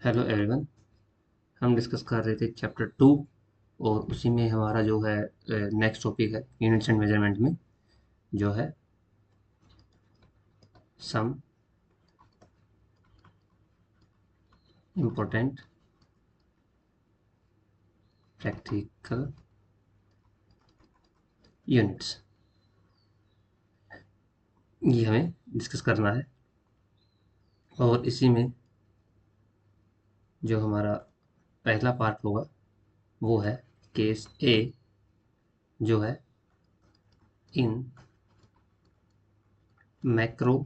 Hello everyone. हम discuss कर रहे थे चैप्टर 2 और उसी में हमारा जो है नेक्स्ट टॉपिक है यूनिट्स एंड मेजरमेंट में जो है सम इम्पोर्टेंट प्रैक्टिकल यूनिट्स, ये हमें डिस्कस करना है। और इसी में जो हमारा पहला पार्ट होगा वो है केस ए, जो है इन मैक्रो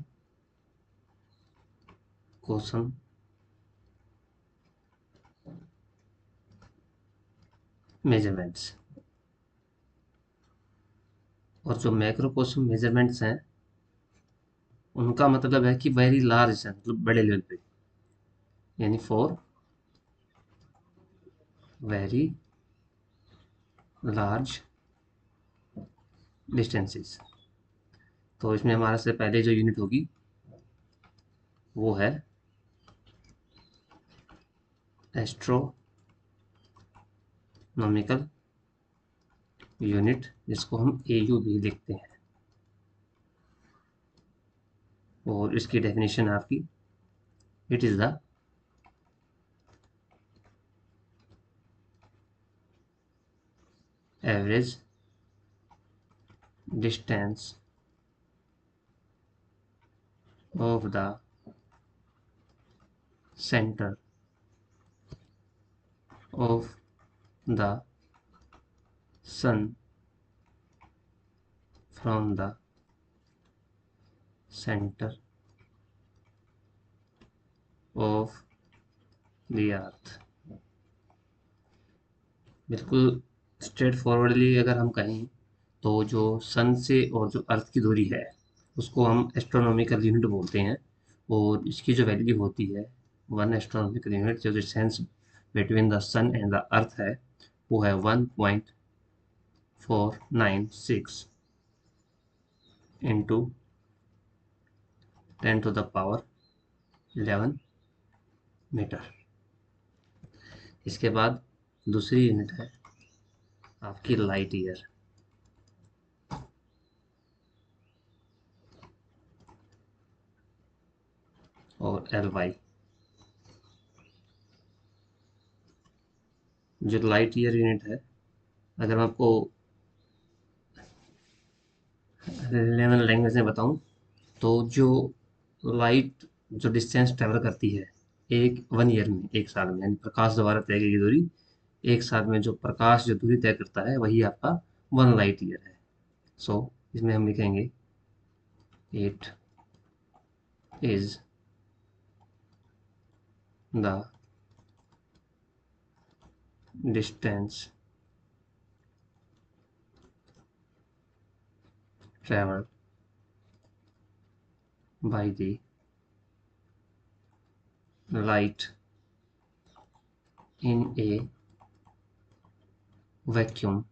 क्वेश्चन मेजरमेंट्स। और जो मैक्रो क्वेश्चन मेजरमेंट्स हैं उनका मतलब है कि वेरी लार्ज है, मतलब बड़े लेवल पे, यानी फॉर वेरी लार्ज डिस्टेंसेस। तो इसमें हमारा से पहले जो यूनिट होगी वो है एस्ट्रोनॉमिकल यूनिट, जिसको हम एयू भी लिखते हैं। और इसकी डेफिनेशन आपकी, it is the average distance of the centre of the sun from the centre of द अर्थ। बिल्कुल स्ट्रेट फॉरवर्डली अगर हम कहें तो जो सन से और जो अर्थ की दूरी है उसको हम एस्ट्रोनॉमिकल यूनिट बोलते हैं। और इसकी जो वैल्यू होती है, वन एस्ट्रोनॉमिकल यूनिट, जो distance between the sun and the earth है, वो है 1.496 इंटू 10⁻11 मीटर। इसके बाद दूसरी यूनिट है आपकी लाइट ईयर। और एल वाई, जो लाइट ईयर यूनिट है, अगर मैं आपको लेमन लैंग्वेज में बताऊं तो जो लाइट जो डिस्टेंस ट्रेवल करती है एक 1 ईयर में, एक साल में, यानी प्रकाश द्वारा तय की गई दूरी, एक साल में जो प्रकाश जो दूरी तय करता है वही आपका 1 लाइट ईयर है। सो इसमें हम लिखेंगे it is the distance travel by the light in A vacuum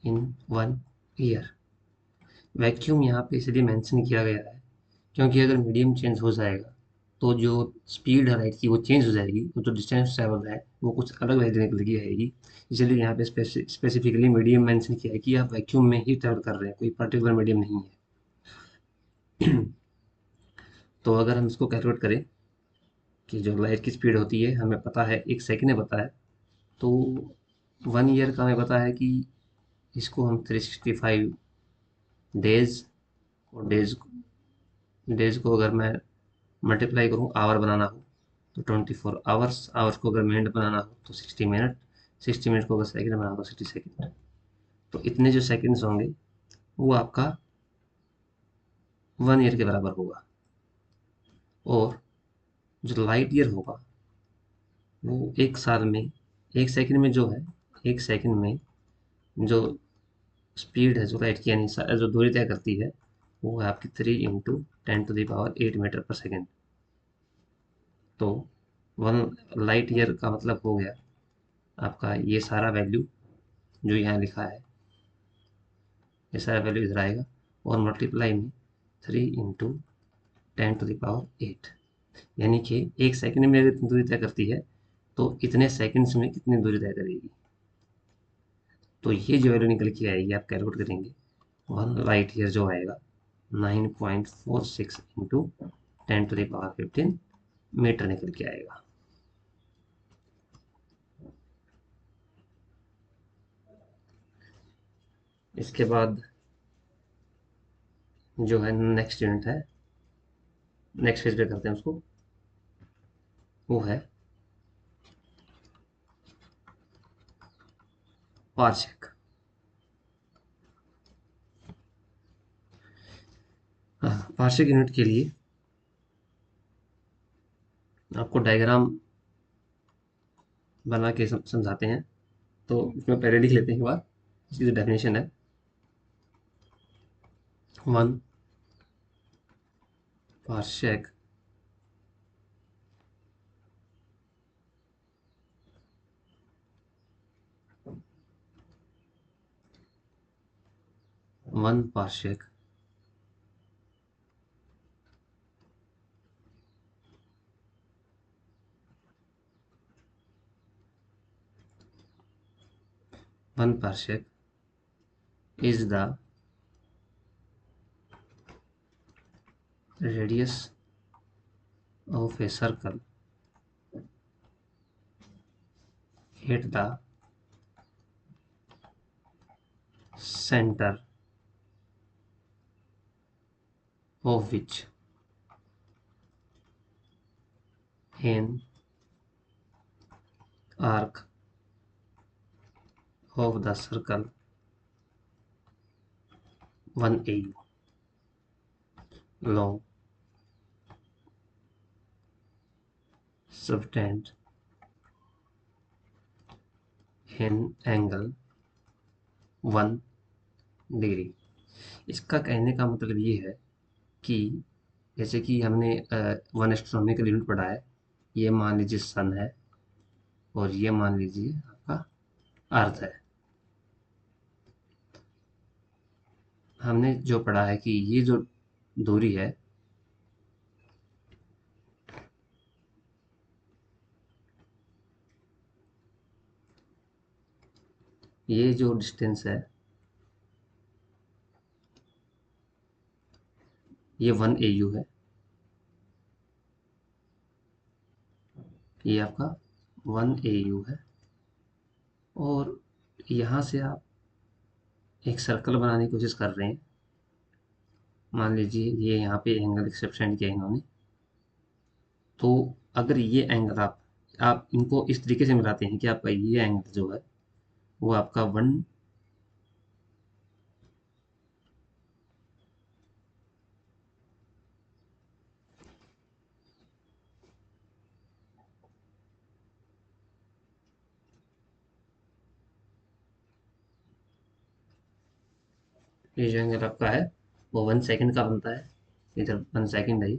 in 1 year. Vacuum यहाँ पे इसलिए मेंशन किया गया है क्योंकि अगर मीडियम चेंज हो जाएगा तो जो स्पीड है लाइट की वो चेंज हो जाएगी, तो जो डिस्टेंस ट्रैवल है वो कुछ अलग वैल्यू निकल के आएगी। इसलिए यहाँ पे स्पेसिफिकली मीडियम मेंशन किया है कि आप वैक्यूम में ही ट्रैवल कर रहे हैं, कोई पर्टिकुलर मीडियम नहीं है। तो अगर हम इसको कैलकुलेट करें कि जो लाइट की स्पीड होती है हमें पता है, एक सेकेंड में पता है, तो 1 ईयर का हमें पता है कि इसको हम 365 डेज, और डेज को अगर मैं मल्टीप्लाई करूँ, आवर बनाना हो तो 24 आवर्स, आवर्स को अगर मिनट बनाना हो तो 60 मिनट, 60 मिनट को अगर सेकंड बनाना हो तो 60 सेकंड। तो इतने जो सेकंड्स होंगे वो आपका 1 ईयर के बराबर होगा। और जो लाइट ईयर होगा वो एक साल में, एक सेकंड में जो है, एक सेकंड में जो स्पीड है जो लाइट की, यानी जो दूरी तय करती है, वो है आपकी 3 × 10⁸ मीटर पर सेकेंड। तो 1 लाइट ईयर का मतलब हो गया आपका ये सारा वैल्यू जो यहाँ लिखा है, ये सारा वैल्यू इधर आएगा और मल्टीप्लाई में 3 × 10⁸। यानी कि 1 सेकंड में अगर इतनी दूरी तय करती है तो इतने सेकंड्स में कितनी दूरी तय करेगी। तो ये जो वैल्यू निकल के आएगी आप कैलकुलेट करेंगे, 1 लाइट ईयर जो आएगा 9.46 इंटू 10⁻15 मीटर निकल के आएगा। इसके बाद जो है नेक्स्ट यूनिट है, नेक्स्ट फेज पे करते हैं उसको, वो है पारसेक। हाँ, पारसेक यूनिट के लिए आपको डायग्राम बना के समझाते हैं। तो इसमें पहले लिख लेते हैं एक बार, इसकी जो डेफिनेशन है, 1 parsec one parsec one parsec is the radius of a circle at the center of which an arc of the circle 1 AU long subtend an angle 1 degree. इसका कहने का मतलब ये है कि जैसे कि हमने 1 एस्ट्रोनॉमिकल यूनिट पढ़ा है, ये मान लीजिए सन है और ये मान लीजिए आपका अर्थ है। हमने जो पढ़ा है कि ये जो दूरी है, ये जो डिस्टेंस है, ये 1 AU है। ये आपका 1 AU है। और यहाँ से आप एक सर्कल बनाने की कोशिश कर रहे हैं। मान लीजिए ये यहाँ पे एंगल एक्सेप्शन किया इन्होंने। तो अगर ये एंगल आप इनको इस तरीके से मिलाते हैं कि आपका ये एंगल जो है वो आपका 1, ये जो एंगल आपका है वो 1 सेकंड का बनता है। इधर 1 सेकंड है।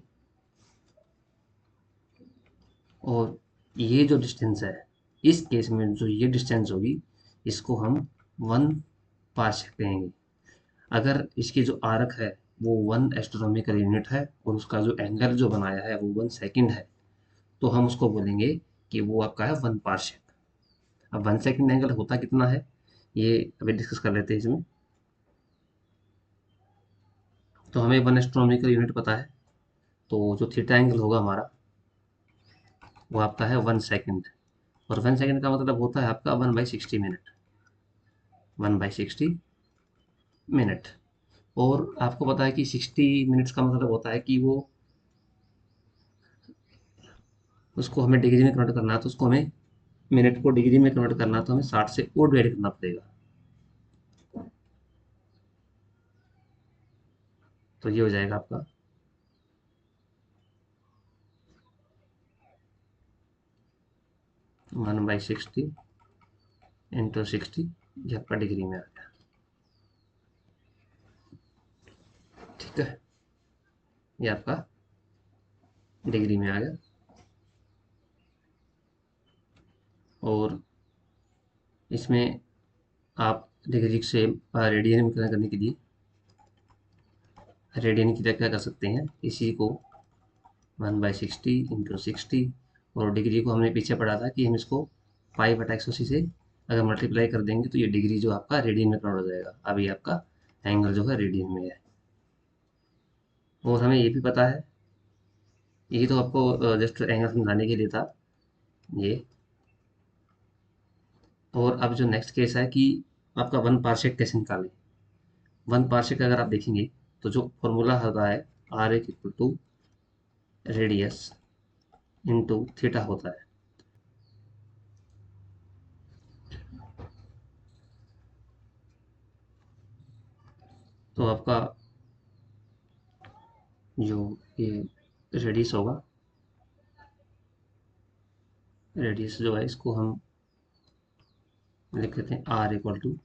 और ये जो डिस्टेंस है, इस केस में जो ये डिस्टेंस होगी इसको हम 1 पारसेक कहेंगे। अगर इसकी जो आर्क है वो 1 एस्ट्रोनॉमिकल यूनिट है और उसका जो एंगल जो बनाया है वो 1 सेकंड है, तो हम उसको बोलेंगे कि वो आपका है 1 पारसेक। अब 1 सेकंड एंगल होता कितना है ये अभी डिस्कस कर लेते हैं इसमें। तो हमें 1 एस्ट्रोनॉमिकल यूनिट पता है, तो जो थीटा एंगल होगा हमारा वो आपका है 1 सेकंड। और 1 सेकंड का मतलब होता है आपका 1/60 मिनट, 1/60 मिनट। और आपको पता है कि 60 मिनट्स का मतलब होता है कि वो, उसको हमें डिग्री में कन्वर्ट करना है, तो उसको हमें मिनट को डिग्री में कन्वर्ट करना, तो हमें 60 से और डिवाइड करना पड़ेगा। तो ये हो जाएगा आपका 1/60 × 60, ये आपका डिग्री में आ गया। ठीक है, ये आपका डिग्री में आ गया। और इसमें आप डिग्री से रेडियन में करने के लिए रेडियन की जगह क्या कर सकते हैं, इसी को 1/60 इंटू 60, और डिग्री को हमने पीछे पढ़ा था कि हम इसको 5/180 से अगर मल्टीप्लाई कर देंगे तो ये डिग्री जो आपका रेडियन में कन्वर्ट हो जाएगा। अभी आपका एंगल जो है रेडियन में है। और हमें ये भी पता है, ये तो आपको जस्ट एंगल समझाने के लिए था ये। और अब जो नेक्स्ट केस है कि आपका वन पार्सेक कैसे निकालें। वन पार्सेक अगर आप देखेंगे तो जो फॉर्मूला होता है R equal to radius into theta होता है। तो आपका जो ये रेडियस होगा, रेडियस जो है इसको हम लिख देते हैं आर इक्वल टू,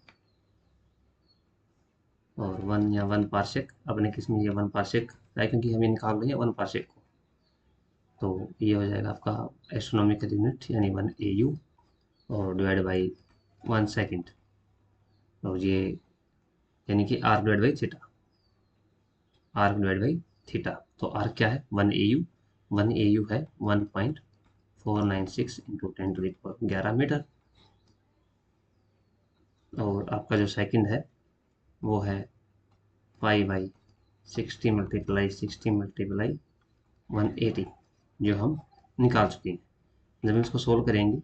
और वन या वन पार्सेक, अपने किस में ये वन पार्सेक है क्योंकि हम ये निकाल रहे हैं वन पार्सेक को। तो ये हो जाएगा आपका एस्ट्रोनॉमिकल यूनिट यानी 1 AU, और डिवाइड बाई 1 सेकेंड, तो ये यानी कि R divide by theta, R divide by theta. तो आर क्या है 1 AU, 1 AU है 1.496 इंटू 10⁻11 मीटर। और आपका जो सेकंड है वो है 5/60 मल्टीप्लाई 60 मल्टीप्लाई 180, जो हम निकाल चुके हैं। जब हम इसको सोल्व करेंगे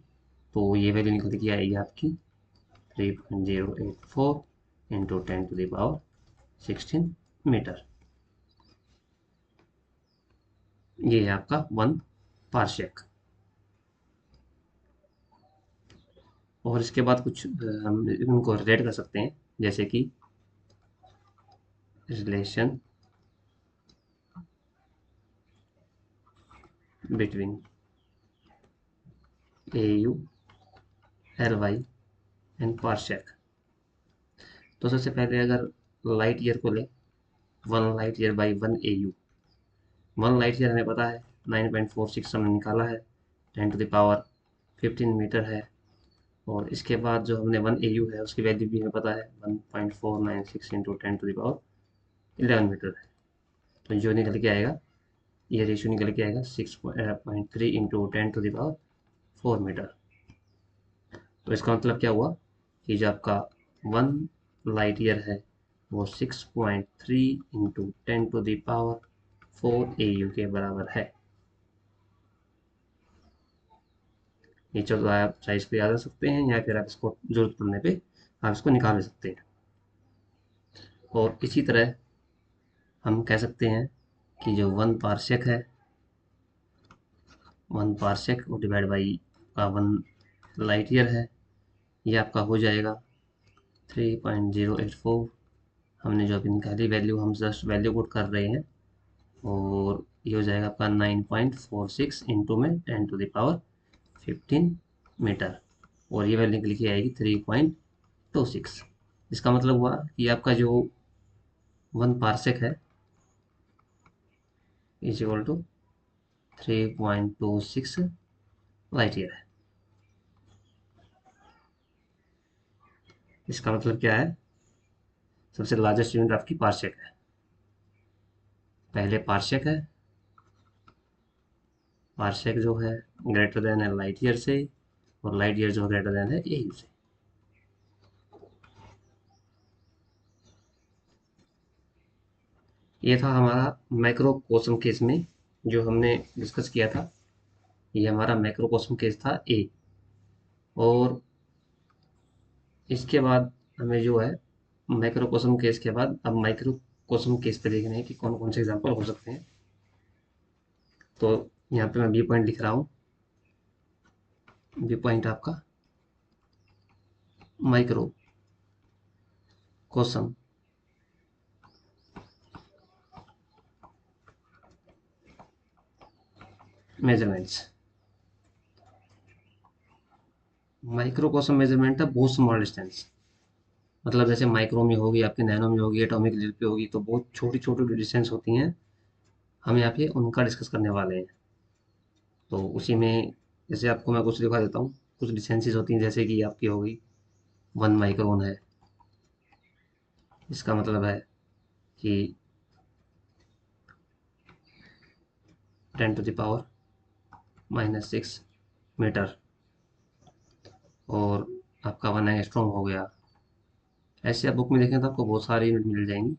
तो ये वैल्यू निकल के आएगी आपकी 3.084 इंटू 10⁻16 मीटर। ये है आपका वन पार्सेक। और इसके बाद कुछ हम इनको रिलेट कर सकते हैं, जैसे कि relation between AU, LY and parsec. तो सबसे पहले अगर लाइट ईयर को ले, 1 light year by 1 AU। 1 light year हमें पता है 9.46 हमने निकाला है, 10⁻15 मीटर है। और इसके बाद जो हमने 1 AU है उसकी वैल्यू भी हमें पता है 1.496 इंटू 10⁻11 मीटर है। तो जो निकल के आएगा, ये रेशियो निकल के आएगा 6.3 इंटू 10⁻4 मीटर। तो इसका मतलब क्या हुआ कि जो आपका 1 लाइट ईयर है वो 6.3 इंटू 10⁻4 AU के बराबर है। ये चलो आप साइज पे याद रख सकते हैं, या फिर आप इसको जरूरत पड़ने पे आप इसको निकाल भी सकते हैं। और इसी तरह हम कह सकते हैं कि जो वन पार्सेक है, 1 पार्सेक और डिवाइड बाई का 1 लाइट ईयर है, ये आपका हो जाएगा 3.084। हमने जो अभी निकाली वैल्यू, हम जस्ट वैल्यू पुट कर रहे हैं, और ये हो जाएगा आपका 9.46 इंटू में 10⁻15 मीटर, और ये वैल्यू निकल के आएगी 3.26। इसका मतलब हुआ कि आपका जो वन पार्सेक है is equal to 3.26 light year है। इसका मतलब क्या है, सबसे लार्जेस्ट यूनिट आपकी पार्सेक है। पहले पार्सेक है, पार्सेक जो है ग्रेटर देन है लाइट ईयर से, और लाइट ईयर जो ग्रेटर देन है AU से। ये था हमारा मैक्रोकॉस्म केस में जो हमने डिस्कस किया था। ये हमारा मैक्रोकॉस्म केस था A। और इसके बाद हमें जो है मैक्रोकॉस्म केस के बाद अब माइक्रोकॉस्म केस पे देखना है कि कौन कौन से एग्जाम्पल हो सकते हैं। तो यहाँ पे मैं बी पॉइंट लिख रहा हूँ। बी पॉइंट आपका माइक्रो कॉस्म मेजरमेंट्स। माइक्रोकॉस्म मेजरमेंट है बहुत स्मॉल डिस्टेंस, मतलब जैसे माइक्रो में होगी, आपके नैनो में होगी, एटॉमिक लेवल पे होगी, तो बहुत छोटी छोटी डिस्टेंस होती हैं। हम यहाँ पे उनका डिस्कस करने वाले हैं। तो उसी में जैसे आपको मैं कुछ दिखा देता हूँ। कुछ डिस्टेंसेस होती हैं, जैसे कि आपकी होगी 1 माइक्रोन है। इसका मतलब है कि 10⁻⁻6 मीटर, और आपका 1 एंगस्ट्रॉम हो गया। ऐसे आप बुक में देखें तो आपको बहुत सारी यूनिट मिल जाएंगी।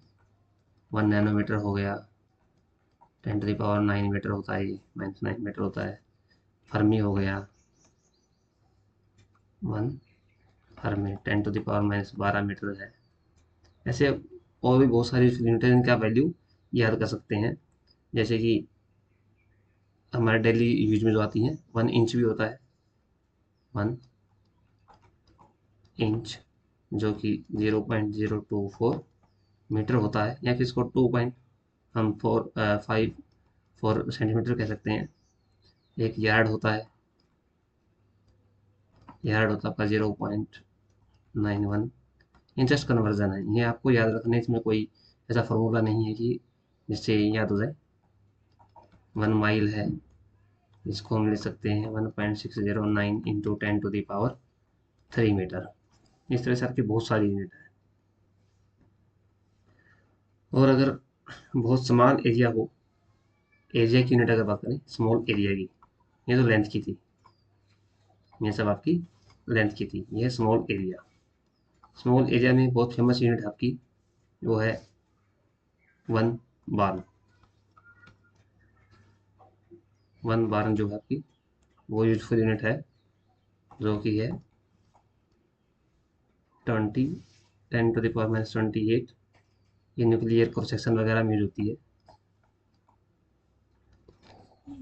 1 नैनोमीटर हो गया, 10⁻9 मीटर होता है, ये -9 मीटर होता है। फर्मी हो गया, 1 फर्मी 10⁻12 मीटर है। ऐसे और भी बहुत सारी यूनिट हैं जिनका वैल्यू याद कर सकते हैं। जैसे कि हमारे डेली यूज में जो आती हैं, 1 इंच भी होता है, 1 इंच, जो कि 0.024 मीटर होता है, या फिर इसको 2.4 सेंटीमीटर कह सकते हैं। एक यार्ड होता है, यार्ड होता है आपका 0.91। ये जस्ट कन्वर्जन है, ये आपको याद रखना है, इसमें कोई ऐसा फॉर्मूला नहीं है कि जिससे याद हो जाए। 1 माइल है, इसको हम ले सकते हैं 1.609 इंटू 10⁻³ मीटर। इस तरह से आपकी बहुत सारी यूनिट है। और अगर बहुत स्मॉल एरिया हो, एरिया की यूनिट अगर बात करें स्मॉल एरिया की, ये तो लेंथ की थी, ये सब आपकी लेंथ की थी, ये स्मॉल एरिया। स्मॉल एरिया में बहुत फेमस यूनिट आपकी वो है 1 बार। 1 बार जो है आपकी वो यूजफुल यूनिट है, जो कि है 10⁻28। ये न्यूक्लियर क्रॉस सेक्शन वगैरह में यूज होती है।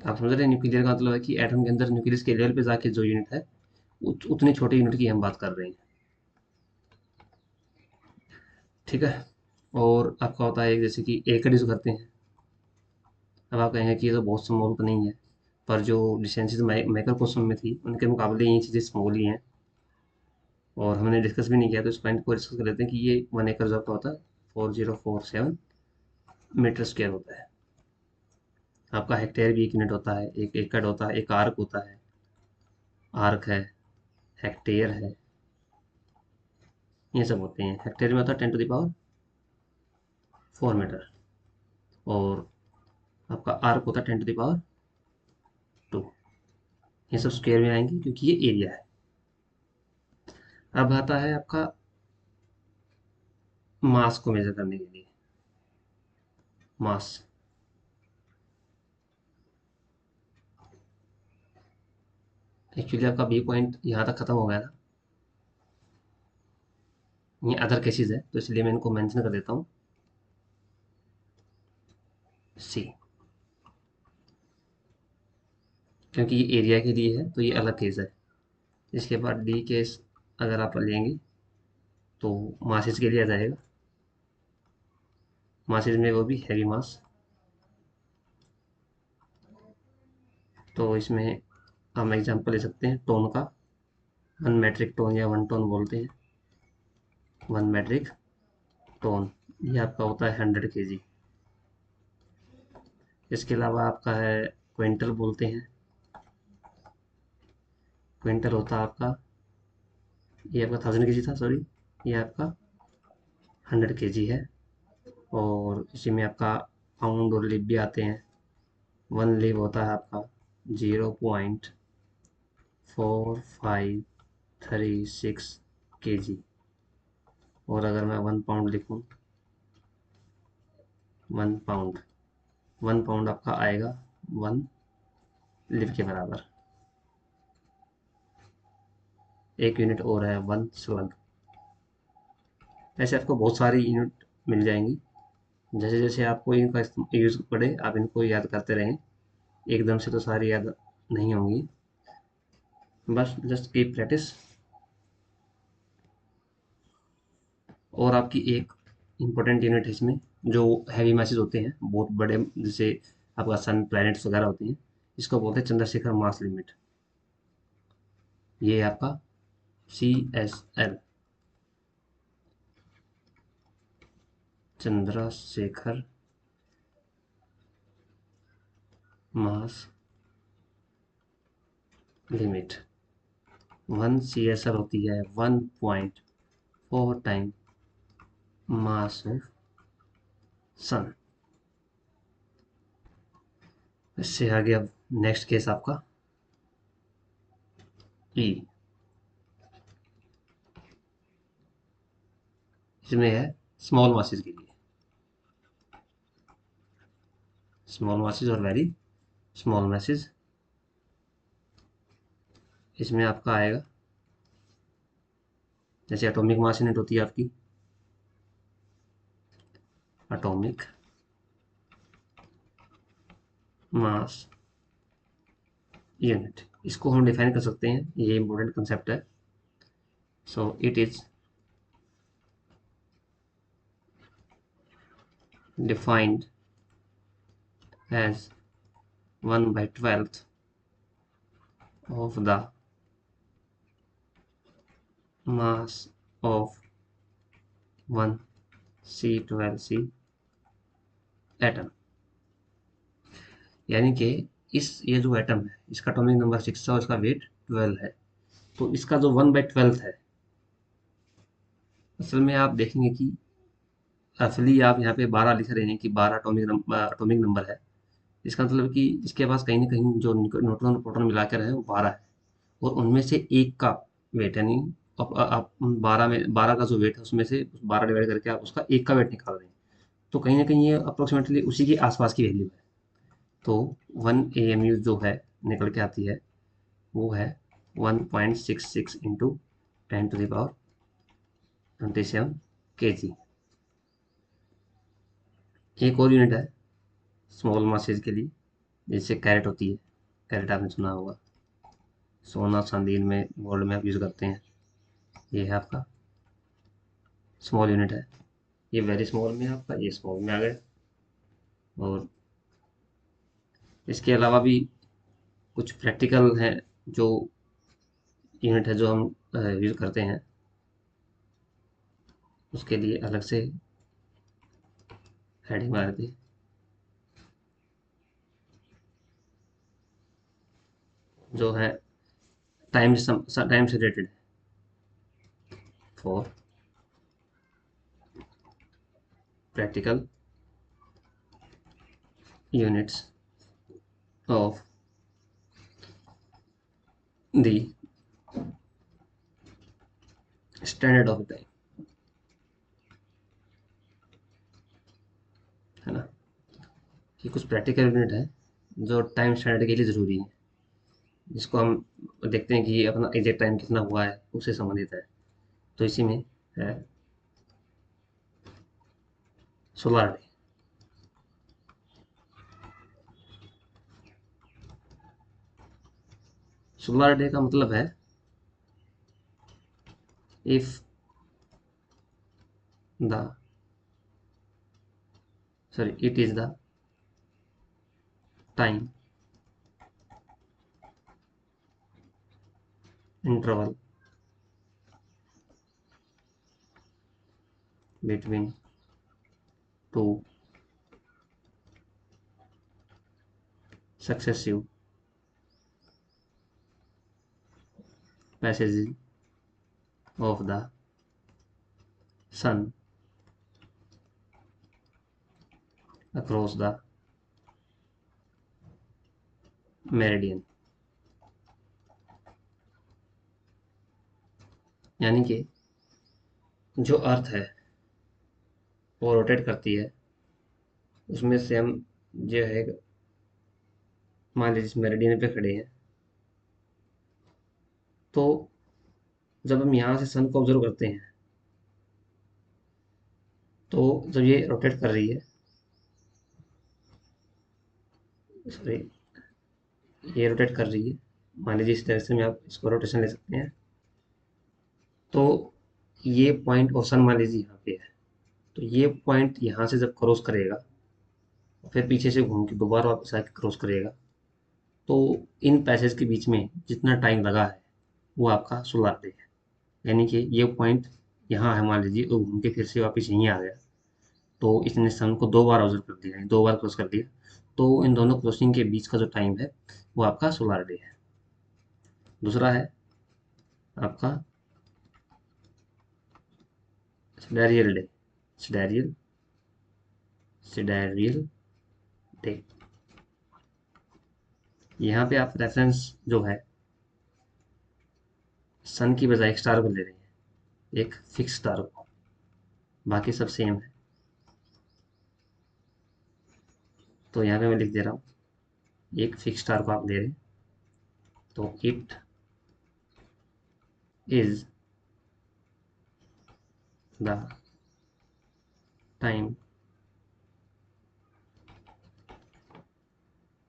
आप समझ रहे हैं, न्यूक्लियर का मतलब है कि एटम के अंदर न्यूक्लियस के लेवल पे जाके जो यूनिट है, उतनी छोटी यूनिट की हम बात कर रहे हैं। ठीक है। और आपका होता है जैसे कि एकड़ यूज करते हैं। अब आप कहेंगे कि ये तो बहुत स्मॉल तो नहीं है, पर जो डिस्टेंसेस माइक्रो क्वेश्चन में थी उनके मुकाबले ये चीज़ें स्मॉल ही हैं। और हमने डिस्कस भी नहीं किया, तो इस पॉइंट को डिस्कस कर लेते हैं कि ये 1 एकड़ जो आपका होता है 4047 मीटर स्क्वायर होता है। आपका हेक्टेयर भी एक यूनिट होता है, एक एकड़ होता है, एक आर्क होता है, आर्क है, हेक्टेयर है, ये सब होते हैं। हेक्टेयर में होता है 10⁻4 मीटर, और आपका आर्क होता है 10⁻2। ये सब स्क्वायर में आएंगे क्योंकि ये एरिया है। अब आता है आपका मास को मेजर करने के लिए, मास। एक्चुअली आपका बी पॉइंट यहाँ तक खत्म हो गया था, ये अदर केसेस है, तो इसलिए मैं इनको मेंशन कर देता हूँ। सी, क्योंकि ये एरिया के लिए है तो ये अलग केस है। इसके बाद डी केस अगर आप लेंगे तो मासेस के लिए आ जाएगा। मासेस में वो भी हैवी मास, तो इसमें हम एग्जांपल ले सकते हैं टोन का। 1 मेट्रिक टन या 1 टन बोलते हैं, 1 मेट्रिक टन, ये आपका होता है 100 kg। इसके अलावा आपका है क्विंटल बोलते हैं। क्विंटल होता है आपका, ये आपका 1000 kg था, सॉरी, ये आपका 100 kg है। और इसी में आपका पाउंड और लिब भी आते हैं। 1 लिब होता है आपका 0.4536 kg। और अगर मैं 1 पाउंड लिखूं, 1 पाउंड, 1 पाउंड आपका आएगा 1 लिब के बराबर। एक यूनिट और है 1 स्लग। ऐसे आपको बहुत सारी यूनिट मिल जाएंगी। जैसे जैसे आपको इनका यूज़ पड़े आप इनको याद करते रहें, एकदम से तो सारी याद नहीं होंगी, बस जस्ट कीप प्रैक्टिस। और आपकी एक इम्पोर्टेंट यूनिट है इसमें, जो हैवी मैसेज होते हैं बहुत बड़े, जैसे आपका सन प्लैनेट्स वगैरह होते हैं, इसको बोलते हैं चंद्रशेखर मास लिमिट। ये है आपका CSL, चंद्रशेखर मास लिमिट। 1 CSL होती है 1.4 टाइम मास ऑफ सन। इससे आगे अब नेक्स्ट केस आपका ई, इसमें है स्मॉल मासेस के लिए, स्मॉल मासेस और वेरी स्मॉल मासेस। इसमें आपका आएगा जैसे एटॉमिक मास यूनिट होती है आपकी, एटॉमिक मास यूनिट, इसको हम डिफाइन कर सकते हैं, ये इंपॉर्टेंट कंसेप्ट है। So it is defined as 1/12 of the mass of one C12C atom. यानी कि ये जो एटम है इसका एटॉमिक नंबर 6 है और इसका वेट 12 है, तो इसका जो 1/12 है, असल में आप देखेंगे कि असली आप यहाँ पे 12 लिख रहे हैं कि 12 एटॉमिक नंबर है, इसका मतलब कि इसके पास कहीं ना कहीं जो न्यूट्रॉन और प्रोटॉन मिलाकर है वो 12 है, और उनमें से एक का वेट, यानी आप 12 में 12 का जो वेट है उसमें से 12 डिवाइड करके आप उसका एक का वेट निकाल रहे हैं, तो कहीं ना कहीं ये अप्रोक्सीमेटली उसी के आसपास की वैल्यू है। तो 1 AMU जो है निकल के आती है वो है 1.66 इंटू 10⁻27 kg। एक और यूनिट है स्मॉल मासेज के लिए, जैसे कैरेट होती है, कैरेट आपने सुना होगा, सोना चांदी में गोल्ड में आप यूज़ करते हैं, ये है आपका स्मॉल यूनिट है। ये वेरी स्मॉल में है आपका, ये स्मॉल में आ गया। और इसके अलावा भी कुछ प्रैक्टिकल है जो यूनिट है जो हम यूज़ करते हैं, उसके लिए अलग से हेडिंग मार दी। जो है टाइम टाइम से रिलेटेड है, for practical units of the standard of time, है ना। ये कुछ प्रैक्टिकल यूनिट है जो टाइम स्टैंडर्ड के लिए ज़रूरी है, जिसको हम देखते हैं कि ये अपना एग्जैक्ट टाइम कितना हुआ है उससे संबंधित है। तो इसी में है सोलर डे। सोलर डे का मतलब है if the sorry it is the time interval between two successive passage of the sun across the meridian. यानी कि जो अर्थ है वो रोटेट करती है, उसमें से हम जो है मान लीजिए इस मेरिडियन पे खड़े हैं, तो जब हम यहाँ से सन को ऑब्जर्व करते हैं तो जब ये रोटेट कर रही है, सॉरी ये रोटेट कर रही है, मान लीजिए इस डायरेक्शन में आप इसको रोटेशन ले सकते हैं, तो ये पॉइंट और सन मान लीजिए यहाँ पे है, तो ये पॉइंट यहाँ से जब क्रॉस करेगा फिर पीछे से घूम के दोबारा वापस आके क्रॉस करेगा, तो इन पैसेज के बीच में जितना टाइम लगा है वो आपका सोलर डे है। यानी कि ये पॉइंट यहाँ है मान लीजिए, वो घूम के फिर से वापस यहीं आ गया, तो इसने सन को 2 बार ऑब्जर्व कर दिया, 2 बार क्रॉस कर दिया, तो इन दोनों क्रॉसिंग के बीच का जो टाइम है वो आपका सोलर डे है। दूसरा है आपका सिडेरियल डे, सिडेरियल सिडेरियल डे। यहाँ पे आप रेफरेंस जो है सन की बजाय एक स्टार को ले रहे हैं, एक फिक्स स्टार को, बाकी सब सेम है। तो यहाँ पे मैं लिख दे रहा हूँ एक फिक्स स्टार को आप ले रहे हैं, तो it is the time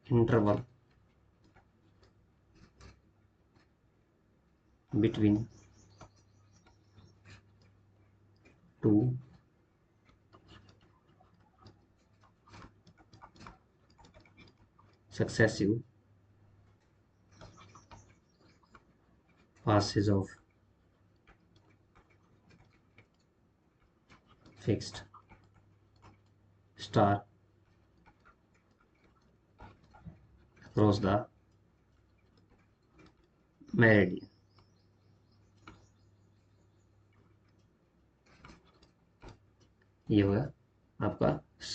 interval between to successive passes of fixed star across the meridian। ये होगा आपका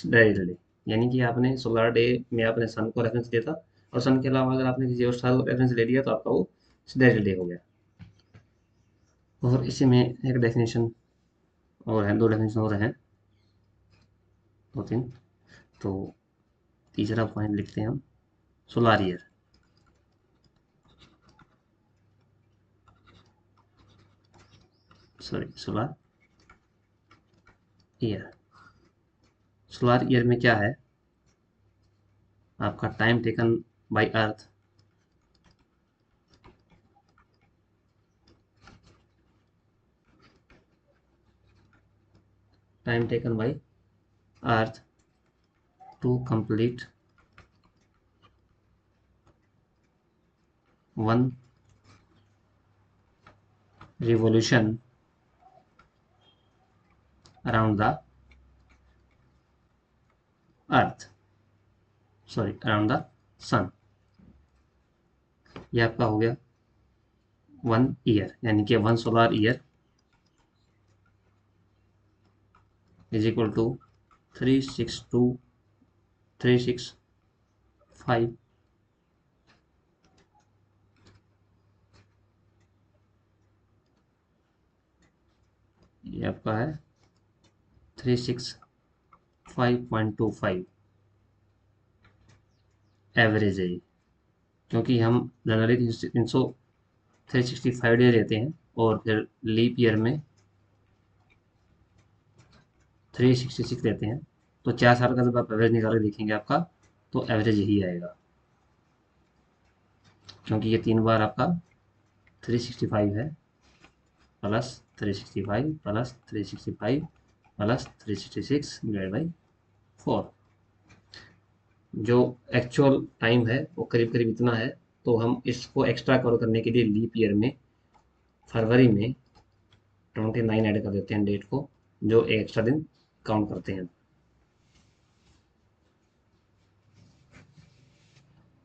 डायरेक्ट डे, यानी कि आपने सोलर डे में आपने सन को रेफरेंस दिया था, और सन के अलावा अगर आपने किसी और स्टार को रेफरेंस ले लिया तो आपका वो डायरेक्ट डे हो गया। और इसी में एक डेफिनेशन और है, दो डेफिनेशन और हैं, दो तीन। तो तीसरा पॉइंट लिखते हैं हम, solar year. Sorry, solar year. Solar year में क्या है, आपका time taken by earth time taken by earth to complete one revolution around the earth, sorry around the sun. ये आपका हो गया 1 ईयर, यानी कि 1 solar year is equal to 365। ये आपका है 365.25 एवरेज है, क्योंकि हम जनरली 365 डे रहते हैं, और फिर लीप ईयर में 366 रहते हैं। तो 4 साल का जब आप एवरेज निकाल के देखेंगे आपका, तो एवरेज यही आएगा, क्योंकि ये 3 बार आपका 365 है, plus 365 plus 365 plus 366 divide by 4। जो एक्चुअल टाइम है वो करीब करीब इतना है। तो हम इसको एक्स्ट्रा कवर करने के लिए लीप ईयर में फरवरी में 29 ऐड कर देते हैं डेट को, जो एक एक्स्ट्रा दिन काउंट करते हैं।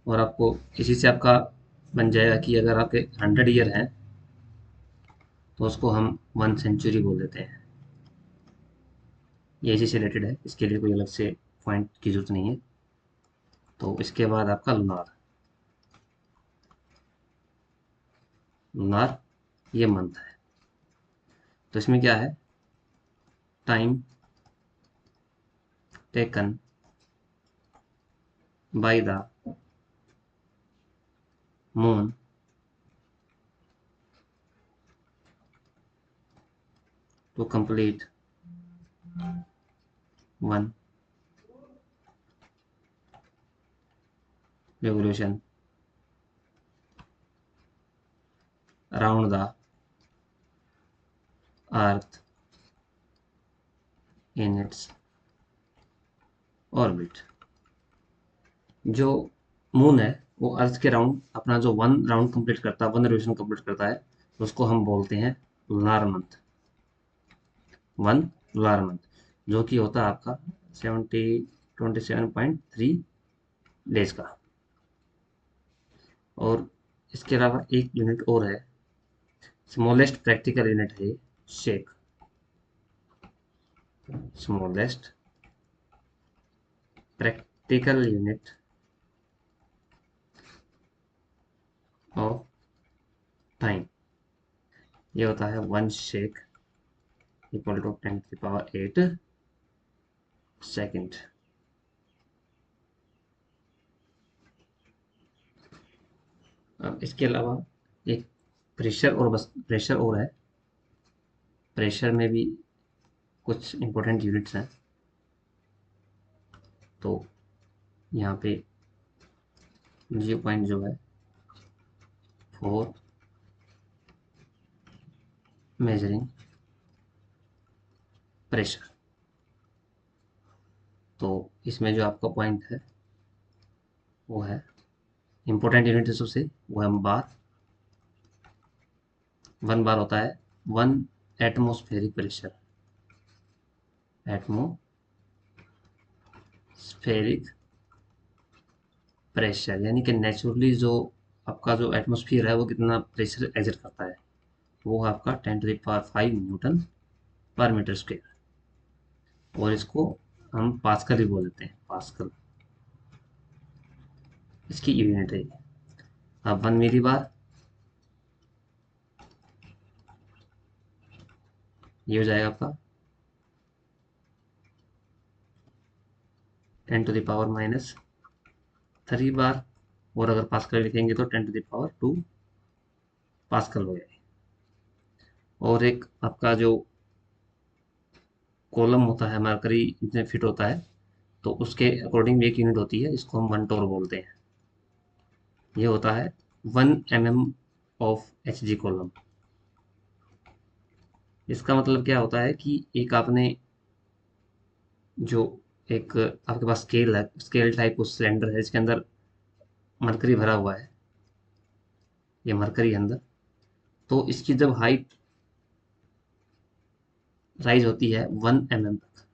और आपको इसी से आपका बन जाएगा कि अगर आपके 100 ईयर हैं तो उसको हम 1 सेंचुरी बोल देते हैं। ये इसी से रिलेटेड है, इसके लिए कोई अलग से पॉइंट की जरूरत नहीं है। तो इसके बाद आपका लुनार। लुनार ये मंथ है, तो इसमें क्या है, time taken by the moon to complete one revolution around the earth in its orbit। जो मून है वो अर्थ के राउंड अपना जो 1 राउंड कंप्लीट करता है, 1 रिवोल्यूशन कंप्लीट करता है, उसको हम बोलते हैं लुनार मंथ। 1 लुनार मंथ, जो कि होता है आपका 27.3 डेज का। और इसके अलावा एक यूनिट और है, स्मॉलेस्ट प्रैक्टिकल यूनिट है shake. Smallest practical unit time. ये होता है 1 शेक इक्वल टू 10⁸ सेकेंड। अब इसके अलावा एक प्रेशर और बस प्रेशर और है। प्रेशर में भी कुछ इंपॉर्टेंट यूनिट्स हैं। तो यहाँ पे ये पॉइंट जो है फॉर मेजरिंग प्रेशर, तो इसमें जो आपका पॉइंट है वो है इंपॉर्टेंट यूनिट है सबसे, वो है बार। 1 बार होता है 1 एटमॉस्फेरिक प्रेशर। एटमॉस्फेरिक प्रेशर यानी कि नेचुरली जो आपका जो एटमॉस्फेयर है वो कितना प्रेशर एग्जर्ट करता है, वो है आपका 10⁵ न्यूटन पर मीटर स्क्वायर। और इसको हम पास्कल भी बोल देते हैं, पास्कल इसकी यूनिट है ये। अब 1 मिली बार ये हो जाएगा आपका 10⁻³ बार, और अगर पास्कल लिखेंगे तो 10⁻² पास्कल हो जाएगा। और एक आपका जो कॉलम होता है मरकरी इतने फिट होता है, तो उसके अकॉर्डिंग भी एक यूनिट होती है, इसको हम 1 टोर बोलते हैं। ये होता है 1 mm ऑफ HG कॉलम। इसका मतलब क्या होता है कि एक आपने जो एक आपके पास स्केल है, स्केल टाइप उस सिलेंडर है इसके अंदर मरकरी भरा हुआ है, ये मरकरी है अंदर। तो इसकी जब हाइट राइज होती है 1 mm तक,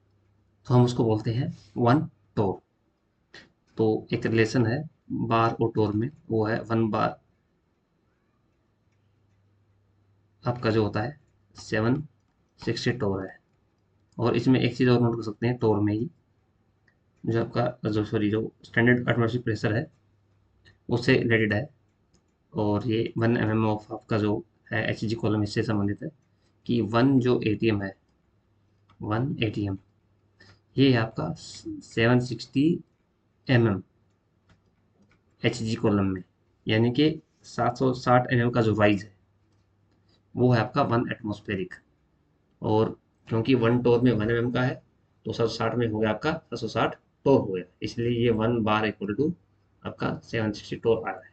तो हम उसको बोलते हैं 1 टोर। तो एक रिलेशन है बार और टोर में, वो है 1 बार आपका जो होता है 760 टोर है। और इसमें एक चीज़ और नोट कर सकते हैं, टोर में ही जो आपका जो सॉरी जो स्टैंडर्ड एटमॉस्फेरिक प्रेशर है उससे रिलेटेड है। और ये 1 mm ऑफ आपका जो है HG कॉलम इससे संबंधित है कि 1 जो ATM है, 1 ATM ये है आपका 760 mm HG कॉलम में, यानी कि 760 mm का जो राइज है वो है आपका 1 एटमॉस्फेरिक। और क्योंकि 1 टोर में 1 mm का है, तो 760 में हो गया आपका 760 टोर हो गया, इसलिए ये 1 बार इक्वल टू आपका 760 टोर आ रहा है।